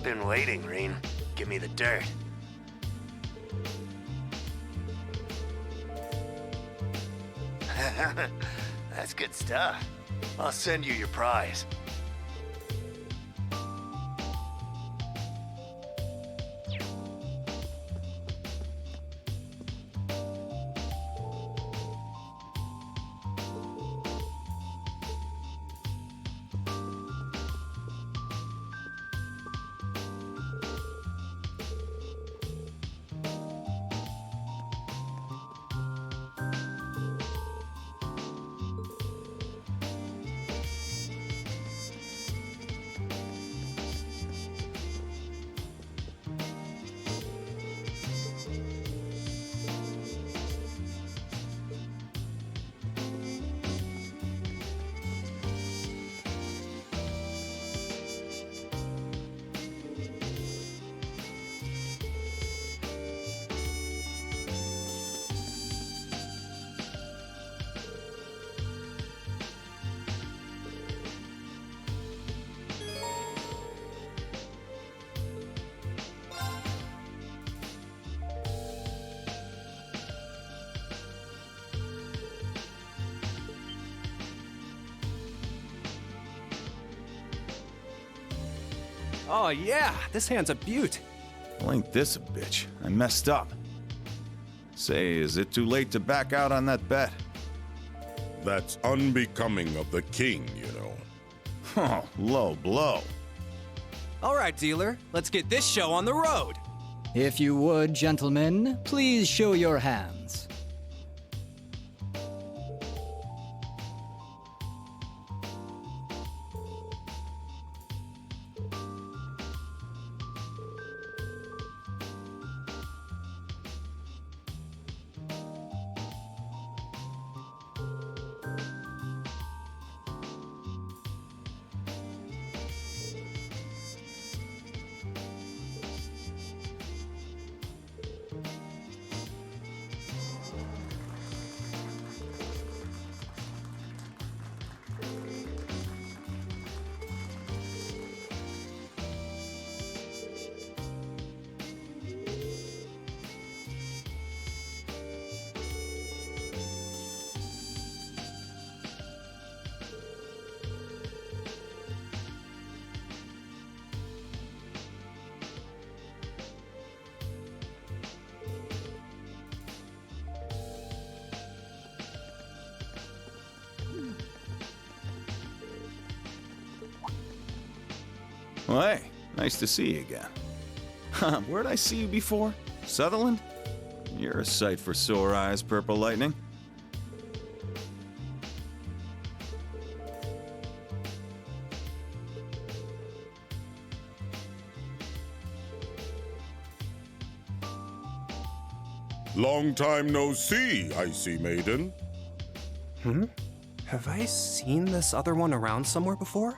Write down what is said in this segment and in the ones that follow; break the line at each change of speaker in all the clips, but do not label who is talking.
Been waiting, Reen. Give me the dirt. That's good stuff. I'll send you your prize.
Oh yeah, this hand's a beaut.
Well, ain't this a bitch? I messed up. Say, is it too late to back out on that bet?
That's unbecoming of the king, you know.
Oh, low blow.
All right, dealer, let's get this show on the road.
If you would, gentlemen, please show your hands.
Well, hey, nice to see you again. Where'd I see you before? Sutherland? You're a sight for sore eyes, Purple Lightning.
Long time no see, I see, maiden.
Have I seen this other one around somewhere before?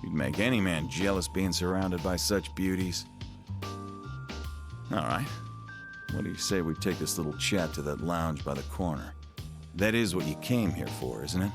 You'd make any man jealous being surrounded by such beauties. All right. What do you say we take this little chat to that lounge by the corner? That is what you came here for, isn't it?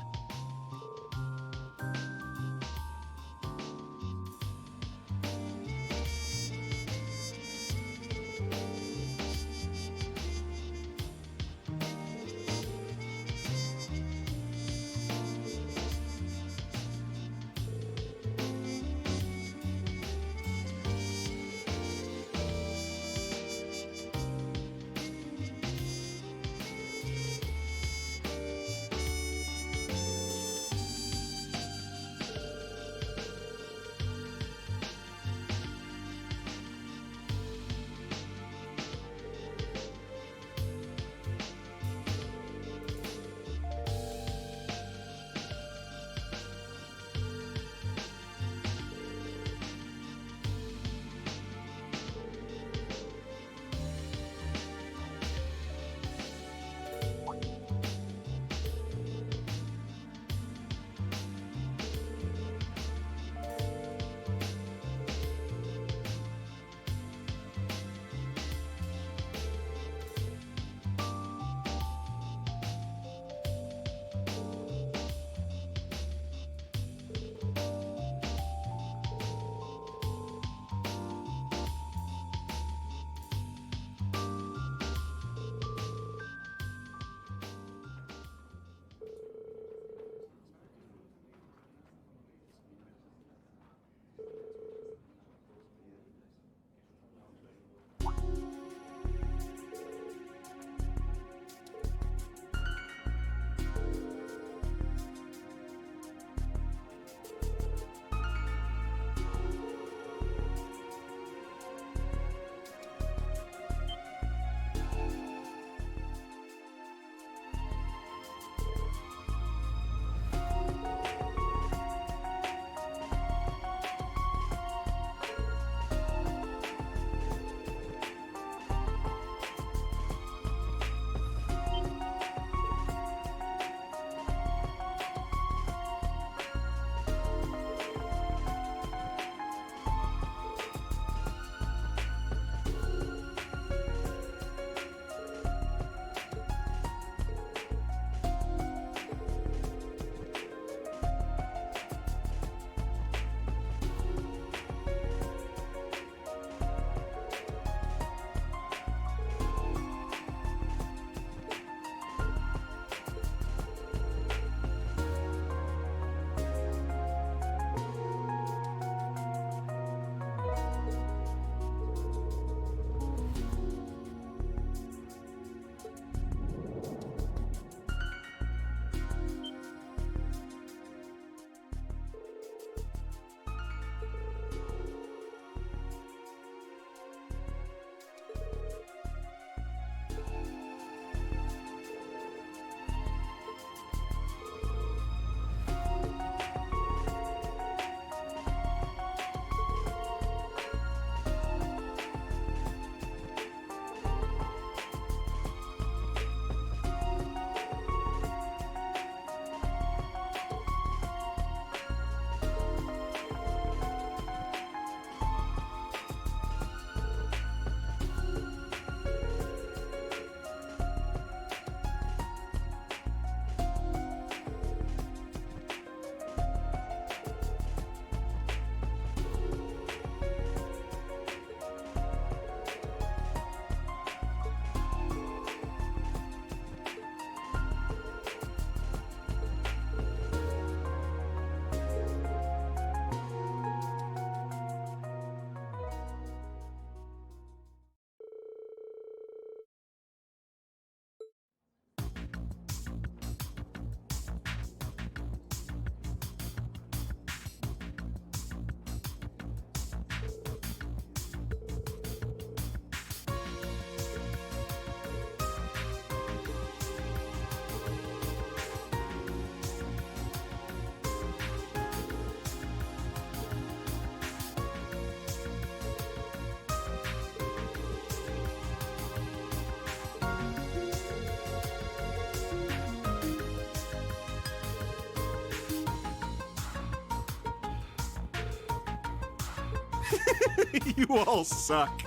You all suck.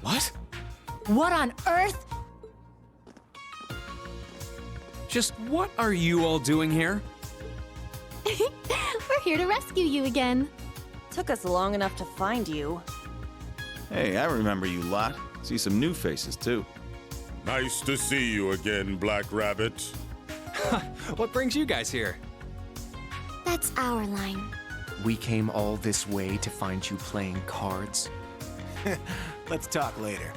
What?
What on earth?
Just what are you all doing here?
We're here to rescue you again.
Took us long enough to find you.
Hey, I remember you lot. See some new faces, too.
Nice to see you again, Black Rabbit.
What brings you guys here?
That's our line.
We came all this way to find you playing cards.
Let's talk later.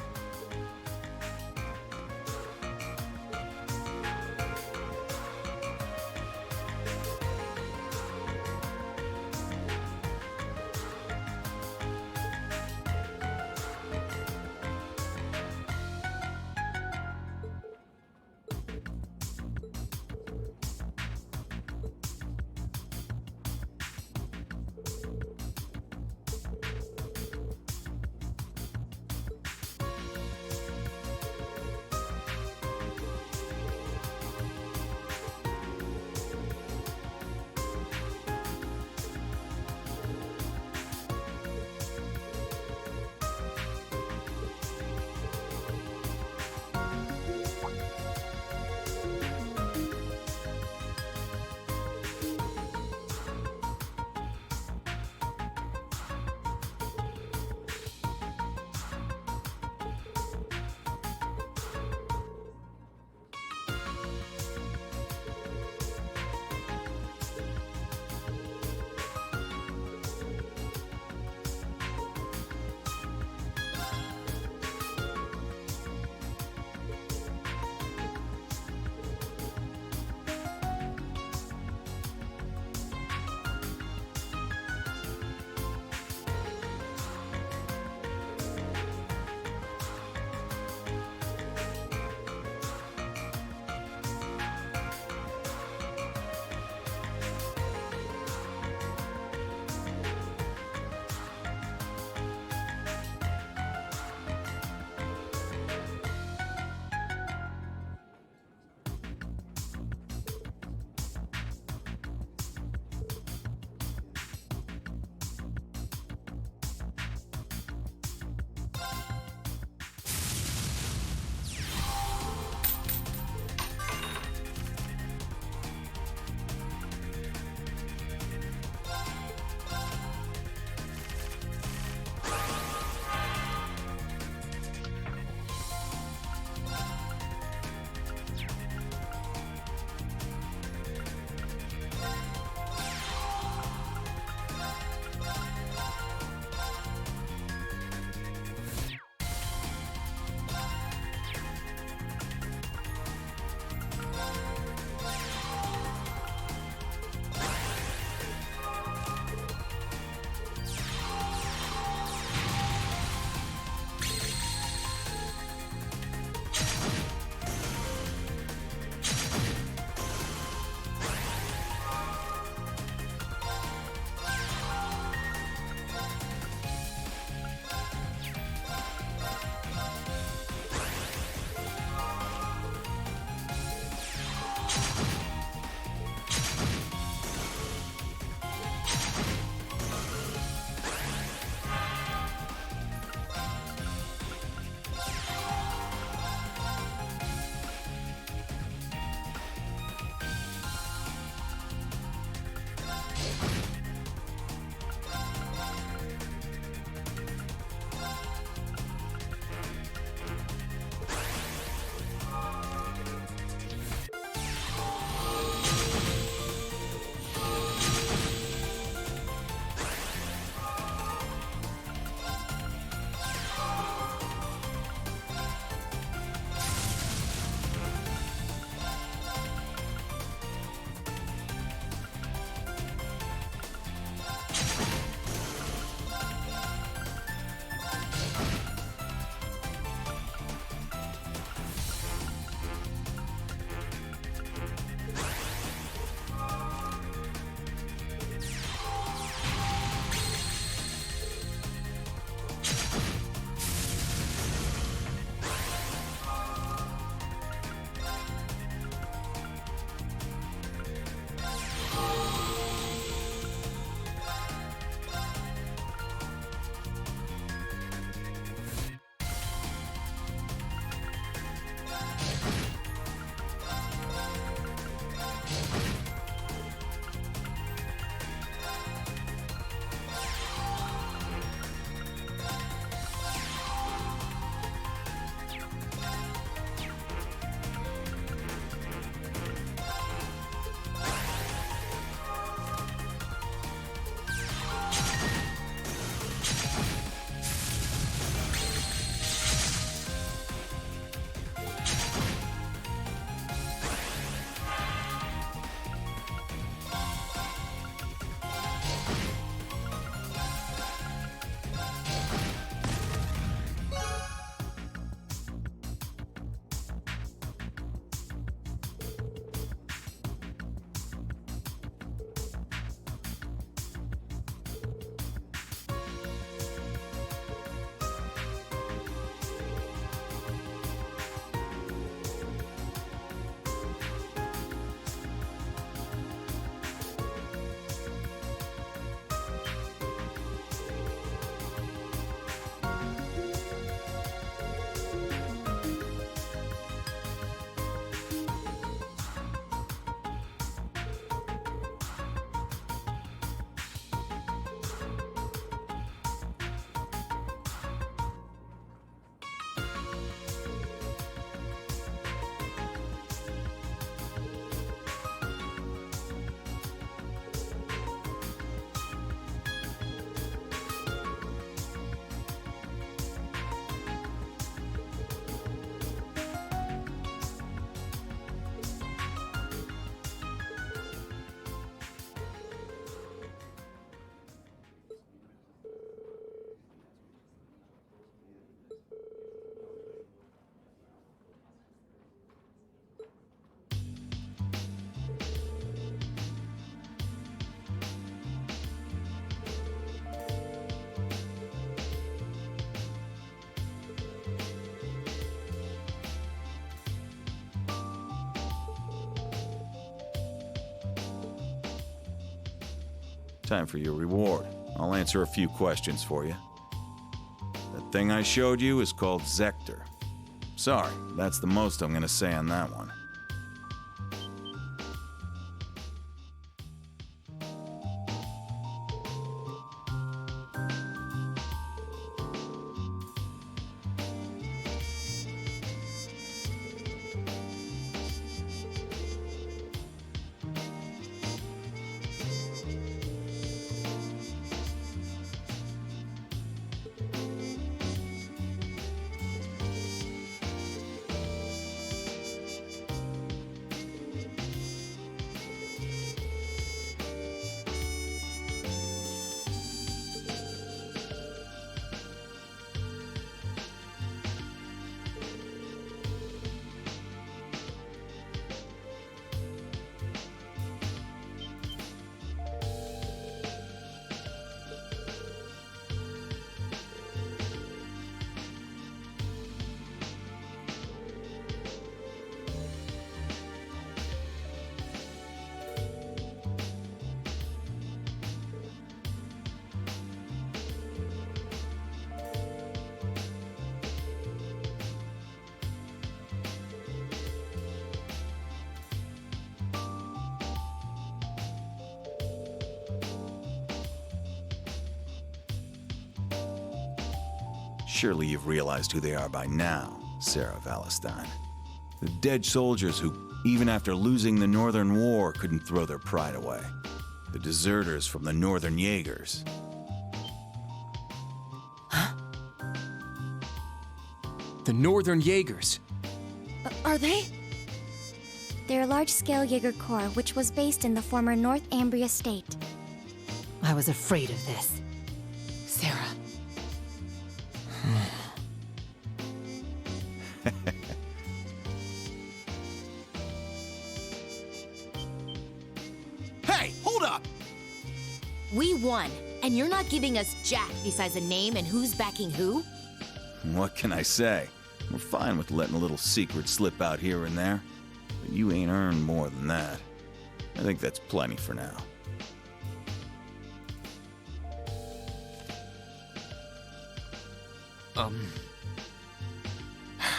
Time for your reward. I'll answer a few questions for you. That thing I showed you is called Zector. Sorry, that's the most I'm gonna say on that one. Surely you've realized who they are by now, Sarah Valestein. The dead soldiers who, even after losing the Northern War, couldn't throw their pride away. The deserters from the Northern Jaegers.
The Northern Jaegers.
Are they?
They're a large-scale Jaeger Corps, which was based in the former North Ambria state.
I was afraid of this. Sarah.
Hey, hold up!
We won, and you're not giving us jack besides a name and who's backing who?
What can I say? We're fine with letting a little secret slip out here and there. But you ain't earned more than that. I think that's plenty for now.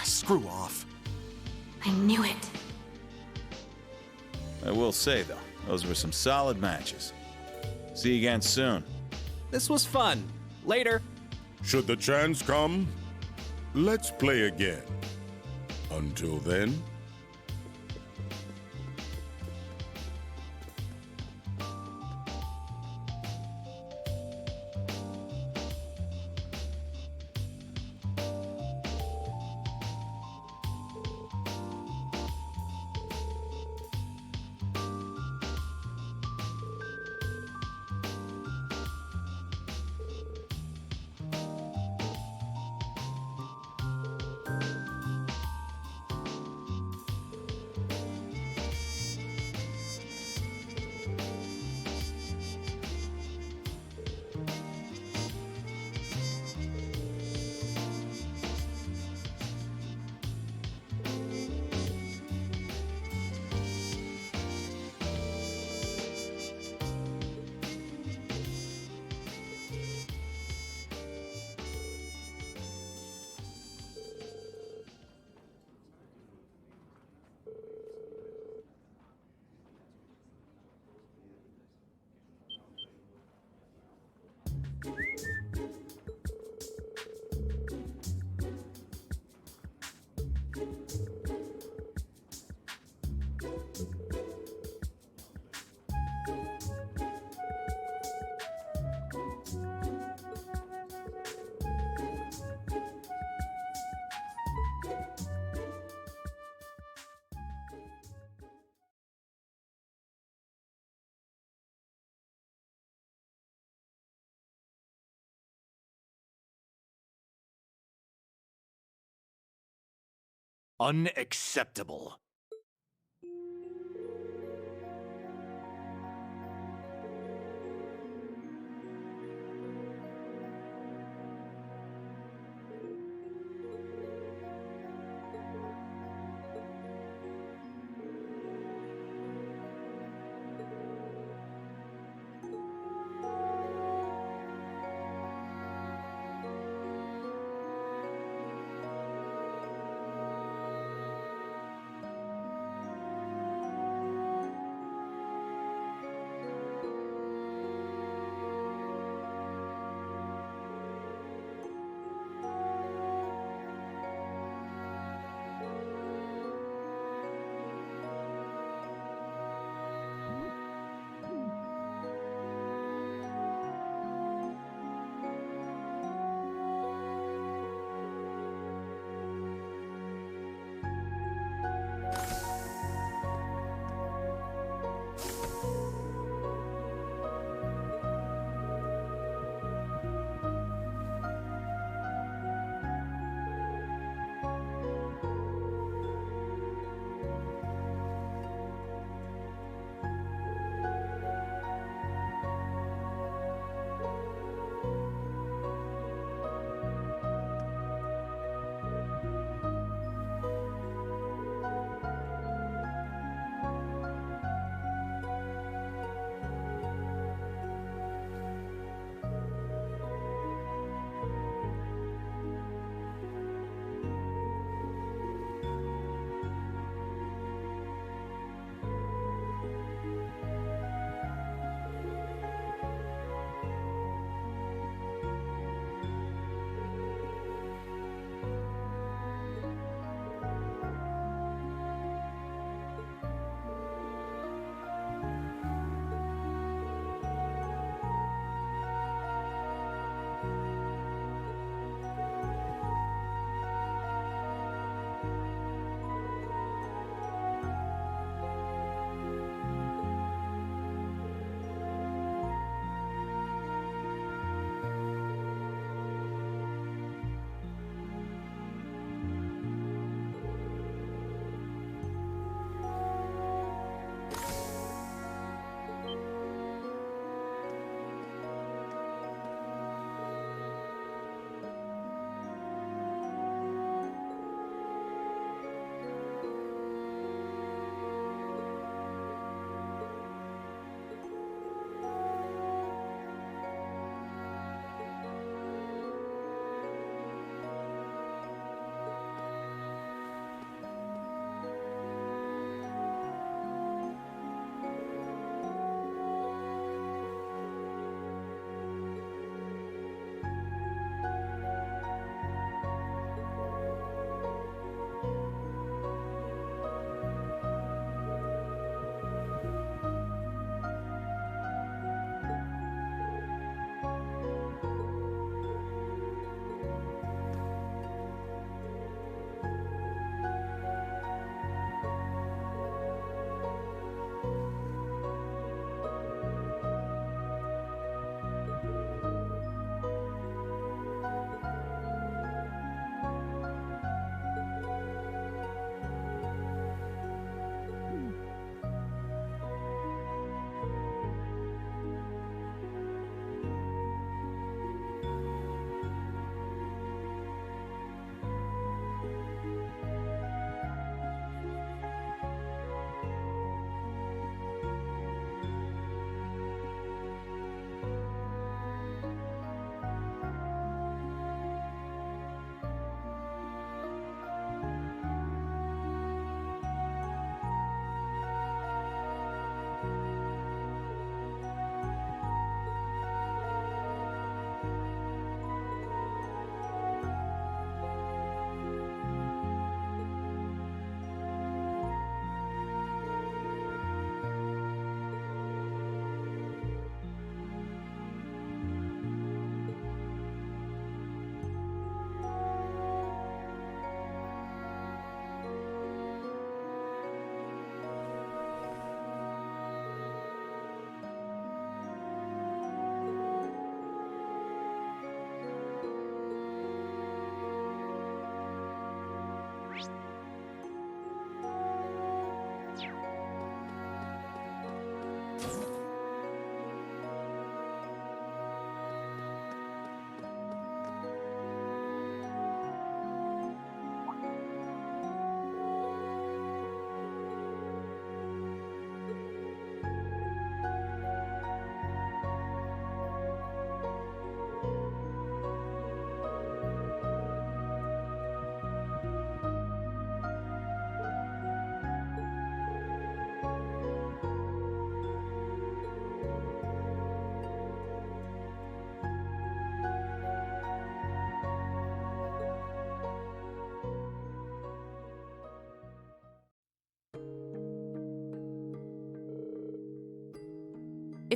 Screw off.
I knew it.
I will say, though, those were some solid matches. See you again soon.
This was fun. Later.
Should the chance come, let's play again. Until then,
Unacceptable.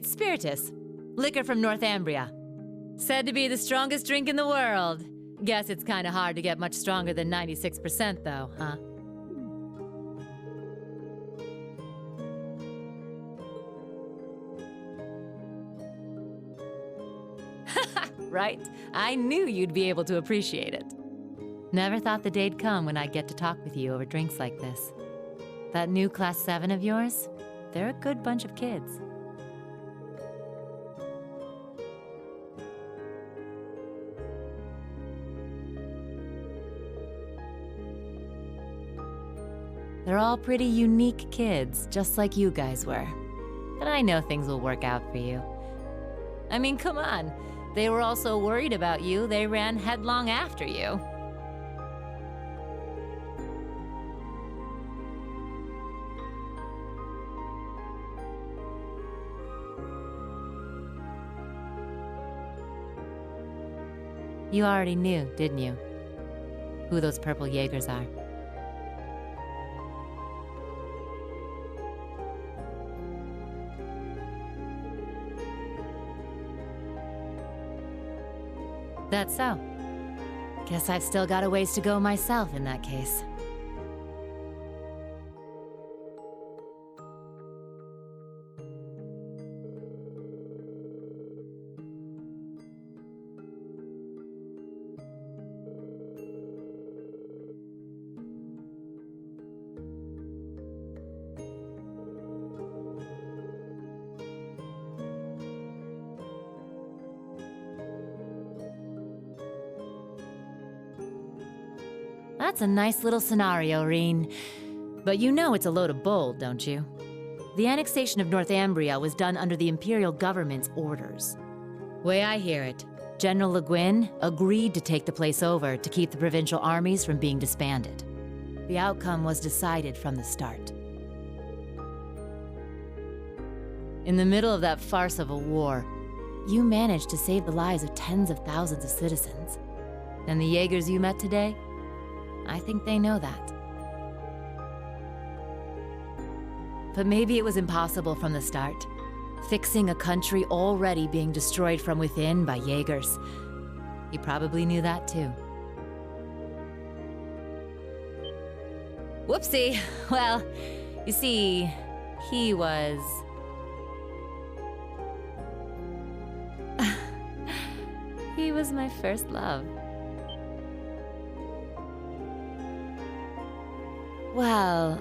It's spiritus. Liquor from Northumbria. Said to be the strongest drink in the world. Guess it's kinda hard to get much stronger than 96% though, huh? Right? I knew you'd be able to appreciate it. Never thought the day'd come when I'd get to talk with you over drinks like this. That new Class 7 of yours, they're a good bunch of kids. They're all pretty unique kids, just like you guys were. But I know things will work out for you. I mean, come on. They were all so worried about you, they ran headlong after you. You already knew, didn't you? Who those purple Jaegers are. That's so. Guess I've still got a ways to go myself in that case. That's a nice little scenario, Reen. But you know it's a load of bull, don't you? The annexation of Northumbria was done under the Imperial government's orders. Way I hear it, General Le Guin agreed to take the place over to keep the provincial armies from being disbanded. The outcome was decided from the start. In the middle of that farce of a war, you managed to save the lives of tens of thousands of citizens. And the Jaegers you met today? I think they know that. But maybe it was impossible from the start. Fixing a country already being destroyed from within by Jaegers. You probably knew that too. Whoopsie. Well, you see, he was... he was my first love. Well,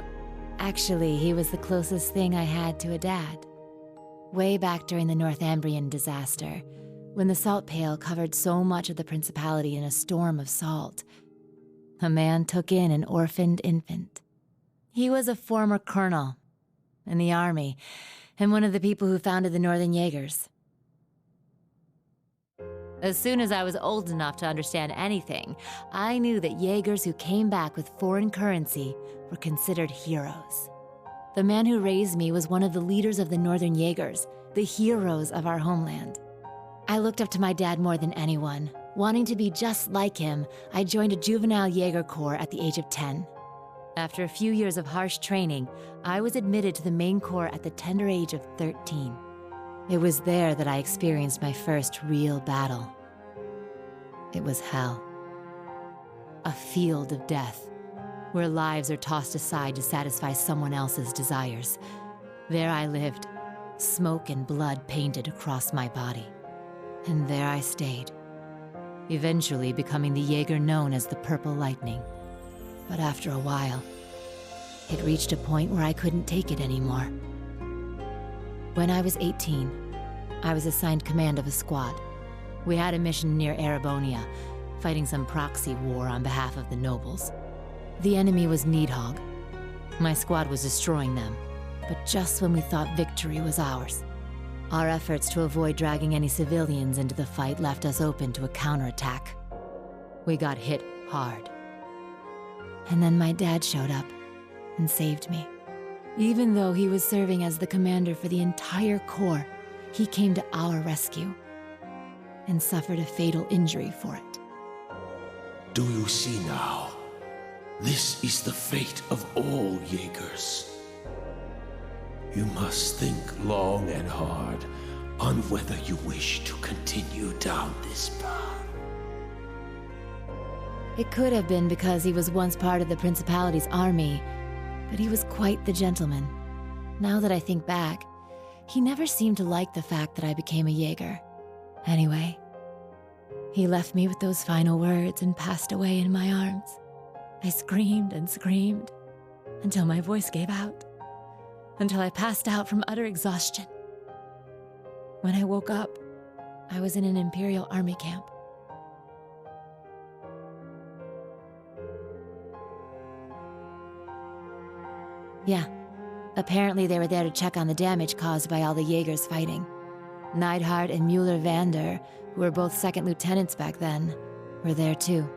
actually, he was the closest thing I had to a dad. Way back during the Northumbrian disaster, when the salt pail covered so much of the Principality in a storm of salt, a man took in an orphaned infant. He was a former colonel in the army, and one of the people who founded the Northern Jaegers. As soon as I was old enough to understand anything, I knew that Jaegers who came back with foreign currency were considered heroes. The man who raised me was one of the leaders of the Northern Jaegers, the heroes of our homeland. I looked up to my dad more than anyone. Wanting to be just like him, I joined a juvenile Jaeger Corps at the age of 10. After a few years of harsh training, I was admitted to the main corps at the tender age of 13. It was there that I experienced my first real battle. It was hell. A field of death, where lives are tossed aside to satisfy someone else's desires. There I lived, smoke and blood painted across my body. And there I stayed, eventually becoming the Jaeger known as the Purple Lightning. But after a while, it reached a point where I couldn't take it anymore. When I was 18, I was assigned command of a squad. We had a mission near Erebonia, fighting some proxy war on behalf of the nobles. The enemy was Needhog. My squad was destroying them, but just when we thought victory was ours. Our efforts to avoid dragging any civilians into the fight left us open to a counterattack. We got hit hard. And then my dad showed up and saved me. Even though he was serving as the commander for the entire Corps, he came to our rescue and suffered a fatal injury for it.
Do you see now? This is the fate of all Jaegers. You must think long and hard on whether you wish to continue down this path.
It could have been because he was once part of the Principality's army, but he was quite the gentleman. Now that I think back, he never seemed to like the fact that I became a Jaeger. Anyway, he left me with those final words and passed away in my arms. I screamed and screamed until my voice gave out, until I passed out from utter exhaustion. When I woke up, I was in an Imperial Army camp. Yeah, apparently they were there to check on the damage caused by all the Jaegers fighting. Neidhart and Mueller-Vander, who were both second lieutenants back then, were there too.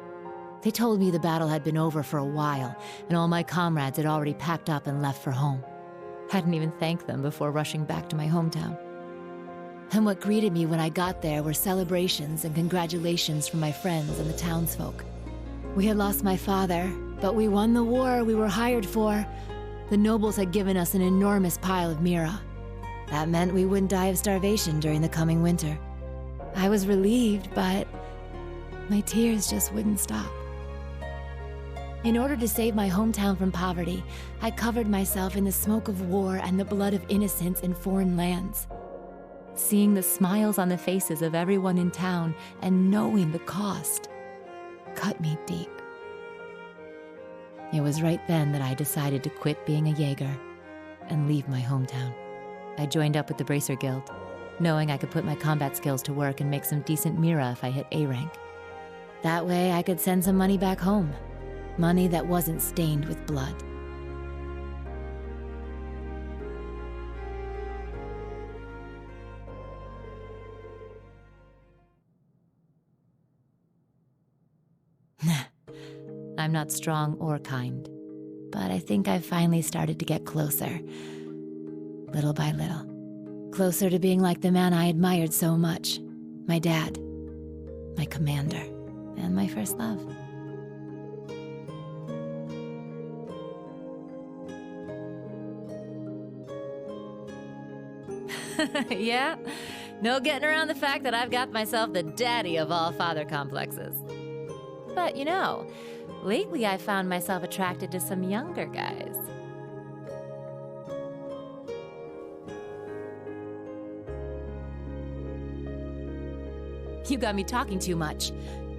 They told me the battle had been over for a while, and all my comrades had already packed up and left for home. Hadn't even thanked them before rushing back to my hometown. And what greeted me when I got there were celebrations and congratulations from my friends and the townsfolk. We had lost my father, but we won the war we were hired for. The nobles had given us an enormous pile of Mira. That meant we wouldn't die of starvation during the coming winter. I was relieved, but my tears just wouldn't stop. In order to save my hometown from poverty, I covered myself in the smoke of war and the blood of innocents in foreign lands. Seeing the smiles on the faces of everyone in town and knowing the cost cut me deep. It was right then that I decided to quit being a Jaeger and leave my hometown. I joined up with the Bracer Guild, knowing I could put my combat skills to work and make some decent Mira if I hit A rank. That way I could send some money back home. Money that wasn't stained with blood. I'm not strong or kind, but I think I've finally started to get closer. Little by little. Closer to being like the man I admired so much. My dad. My commander. And my first love. Yeah? No getting around the fact that I've got myself the daddy of all father complexes. But you know, lately I've found myself attracted to some younger guys. You got me talking too much.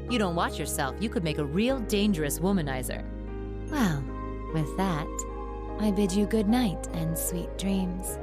You don't watch yourself, you could make a real dangerous womanizer. Well, with that, I bid you good night and sweet dreams.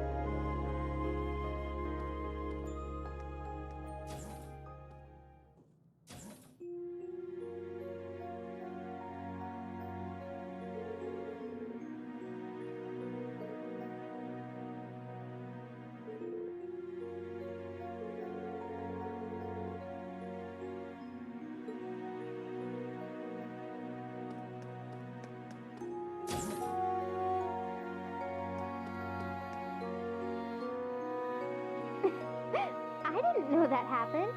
I didn't know that happened.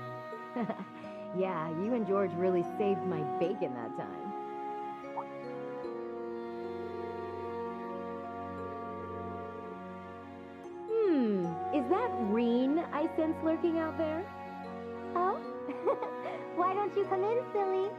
Yeah, you and George really saved my bacon that time. Is that Reen I sense lurking out there?
Oh? Why don't you come in, silly?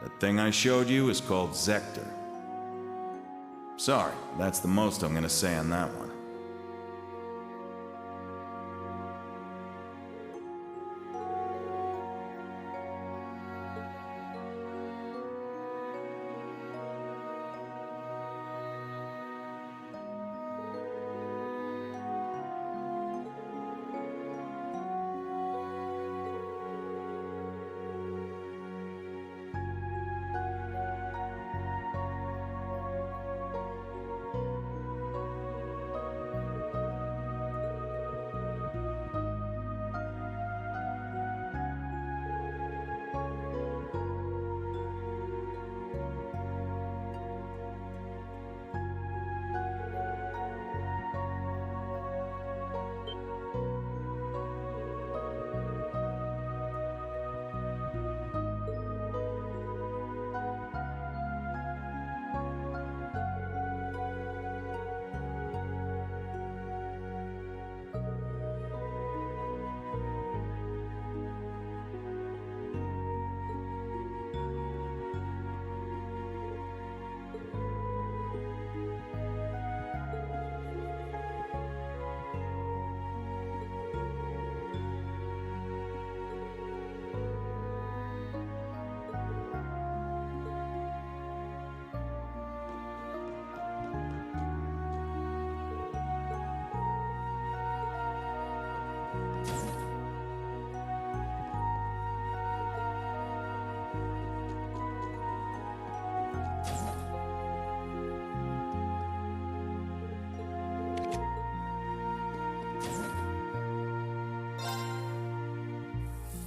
That thing I showed you is called Zector. Sorry, that's the most I'm gonna say on that one.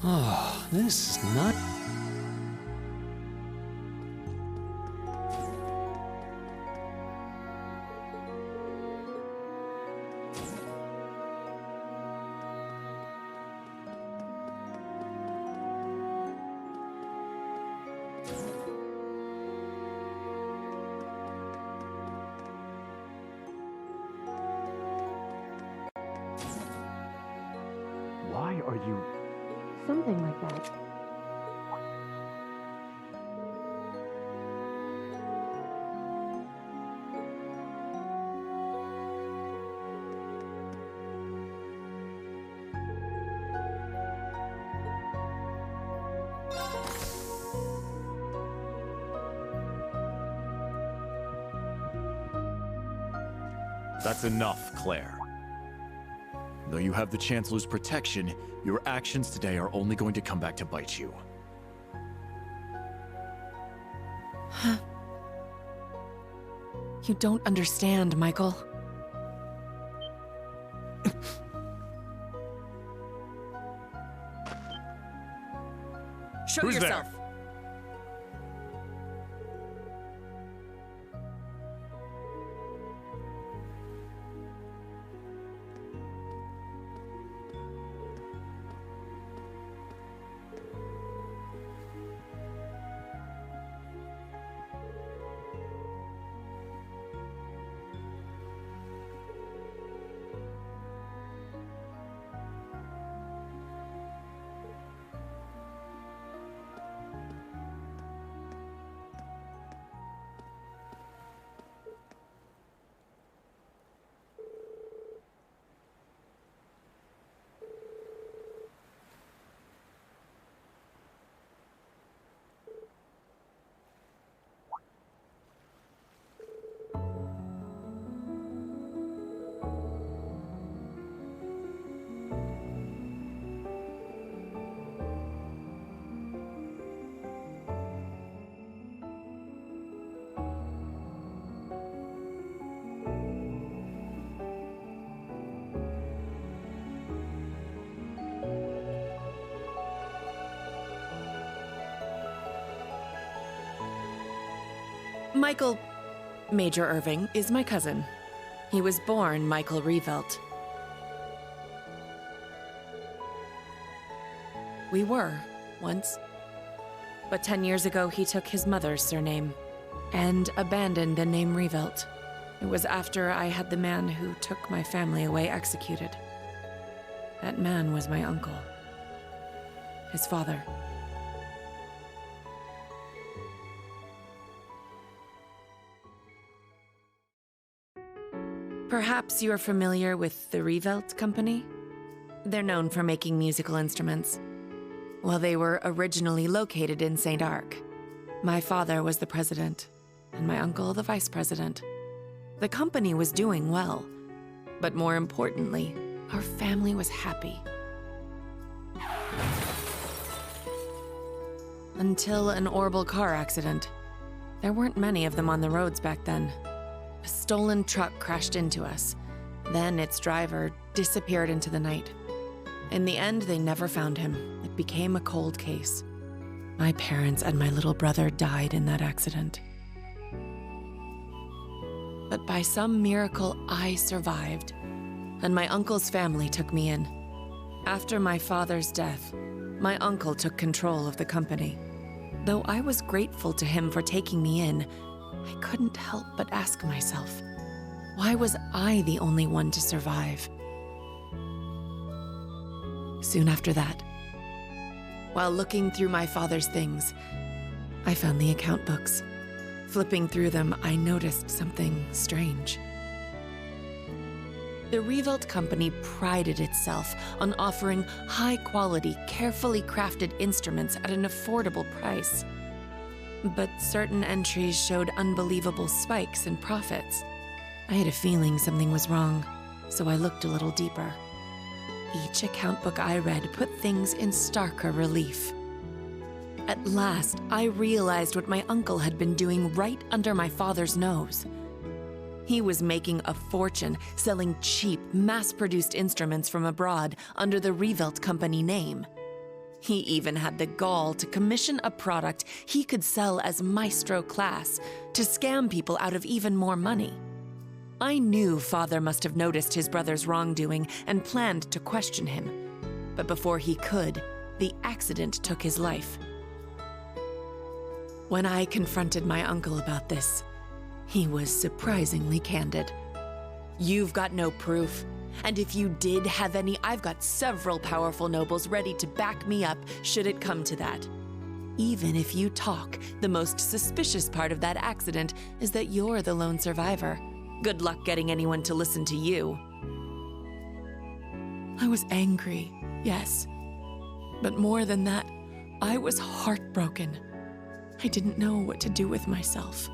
Oh, this is not...
Why are you...
Something like that.
That's enough, Claire. Though you have the Chancellor's protection, your actions today are only going to come back to bite you.
You don't understand, Michael. Show
Who's
yourself.
there?
Michael, Major Irving, is my cousin. He was born Michael Revelt. We were, once. But 10 years ago, he took his mother's surname and abandoned the name Revelt. It was after I had the man who took my family away executed. That man was my uncle. His father. Perhaps you're familiar with the Revolt Company? They're known for making musical instruments. Well, they were originally located in St. Arc. My father was the president, and my uncle the vice president. The company was doing well, but more importantly, our family was happy. Until an horrible car accident. There weren't many of them on the roads back then. A stolen truck crashed into us. Then its driver disappeared into the night. In the end, they never found him. It became a cold case. My parents and my little brother died in that accident. But by some miracle, I survived, and my uncle's family took me in. After my father's death, my uncle took control of the company. Though I was grateful to him for taking me in, I couldn't help but ask myself, why was I the only one to survive? Soon after that, while looking through my father's things, I found the account books. Flipping through them, I noticed something strange. The Revolt Company prided itself on offering high-quality, carefully crafted instruments at an affordable price. But certain entries showed unbelievable spikes in profits. I had a feeling something was wrong, so I looked a little deeper. Each account book I read put things in starker relief. At last, I realized what my uncle had been doing right under my father's nose. He was making a fortune selling cheap, mass-produced instruments from abroad under the Revolt Company name. He even had the gall to commission a product he could sell as Maestro class to scam people out of even more money. I knew Father must have noticed his brother's wrongdoing and planned to question him. But before he could, the accident took his life. When I confronted my uncle about this, he was surprisingly candid. "You've got no proof, and if you did have any, I've got several powerful nobles ready to back me up should it come to that. Even if you talk, the most suspicious part of that accident is that you're the lone survivor. Good luck getting anyone to listen to you." I was angry, yes. But more than that, I was heartbroken. I didn't know what to do with myself.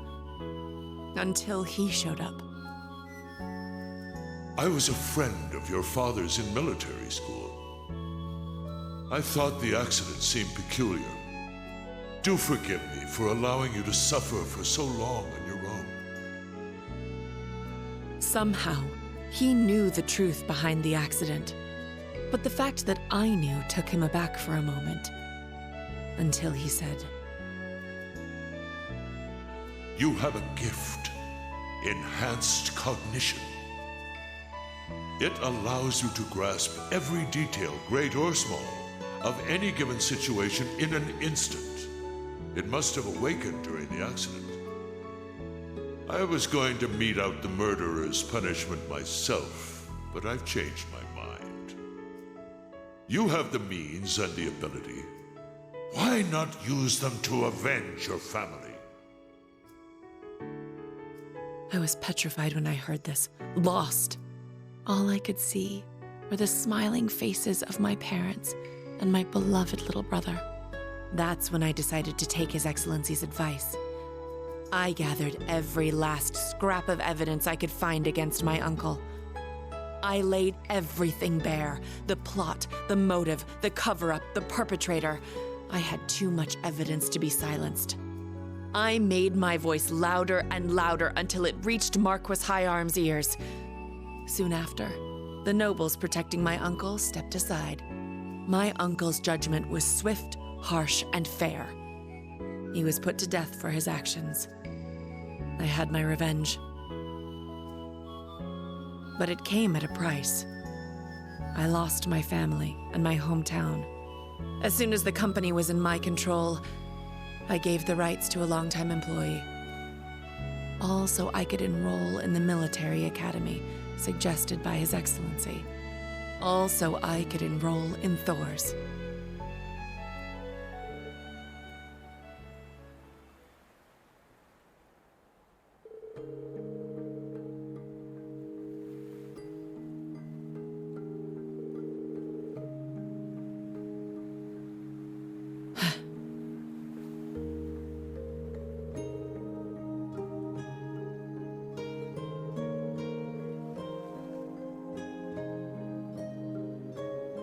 Until he showed up.
I was a friend of your father's in military school. I thought the accident seemed peculiar. Do forgive me for allowing you to suffer for so long on your own.
Somehow, he knew the truth behind the accident. But the fact that I knew took him aback for a moment. Until he said,
You have a gift, enhanced cognition. It allows you to grasp every detail, great or small, of any given situation in an instant. It must have awakened during the accident. I was going to mete out the murderer's punishment myself, but I've changed my mind. You have the means and the ability. Why not use them to avenge your family?
I was petrified when I heard this, lost. All I could see were the smiling faces of my parents and my beloved little brother. That's when I decided to take His Excellency's advice. I gathered every last scrap of evidence I could find against my uncle. I laid everything bare, the plot, the motive, the cover-up, the perpetrator. I had too much evidence to be silenced. I made my voice louder and louder until it reached Marquis High-Arm's ears. Soon after, the nobles protecting my uncle stepped aside. My uncle's judgment was swift, harsh, and fair. He was put to death for his actions. I had my revenge. But it came at a price. I lost my family and my hometown. As soon as the company was in my control, I gave the rights to a longtime employee. All so I could enroll in the military academy suggested by His Excellency. All so I could enroll in Thor's.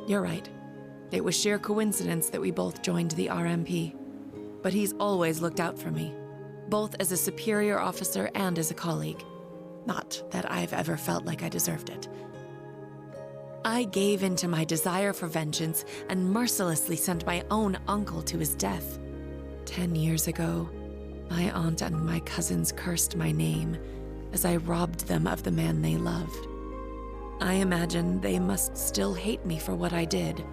You're right. It was sheer coincidence that we both joined the RMP. But he's always looked out for me, both as a superior officer and as a colleague. Not that I've ever felt like I deserved it. I gave in to my desire for vengeance and mercilessly sent my own uncle to his death. 10 years ago, my aunt and my cousins cursed my name as I robbed them of the man they loved. I imagine they must still hate me for what I did.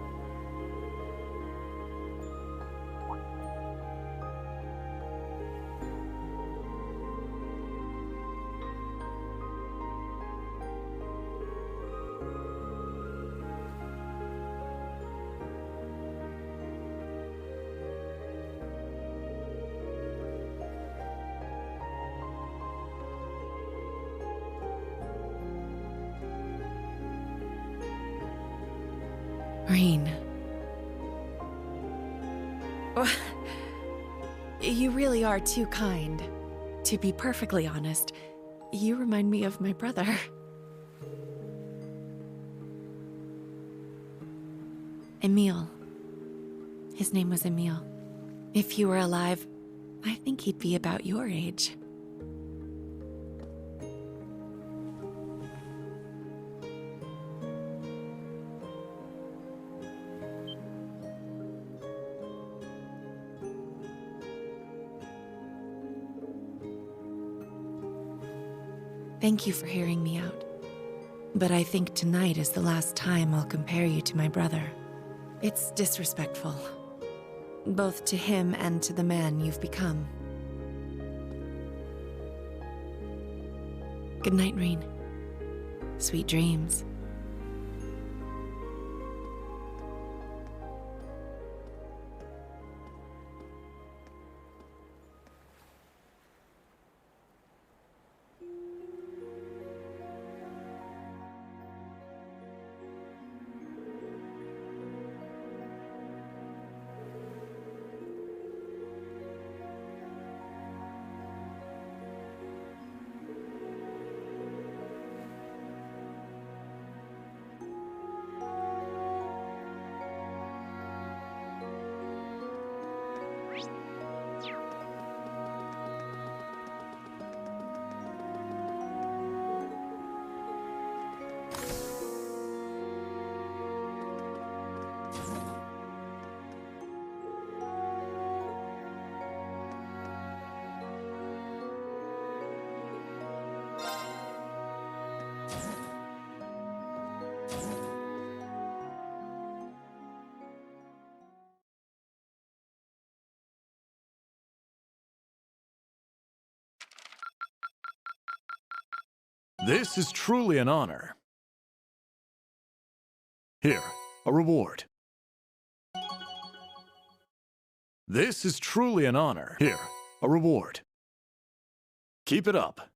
Rain. Oh, you really are too kind. To be perfectly honest, you remind me of my brother. Emil. His name was Emil. If he were alive, I think he'd be about your age. Thank you for hearing me out. But I think tonight is the last time I'll compare you to my brother. It's disrespectful, both to him and to the man you've become. Good night, Rain. Sweet dreams.
This is truly an honor. Here, a reward. This is truly an honor. Here, a reward. Keep it up.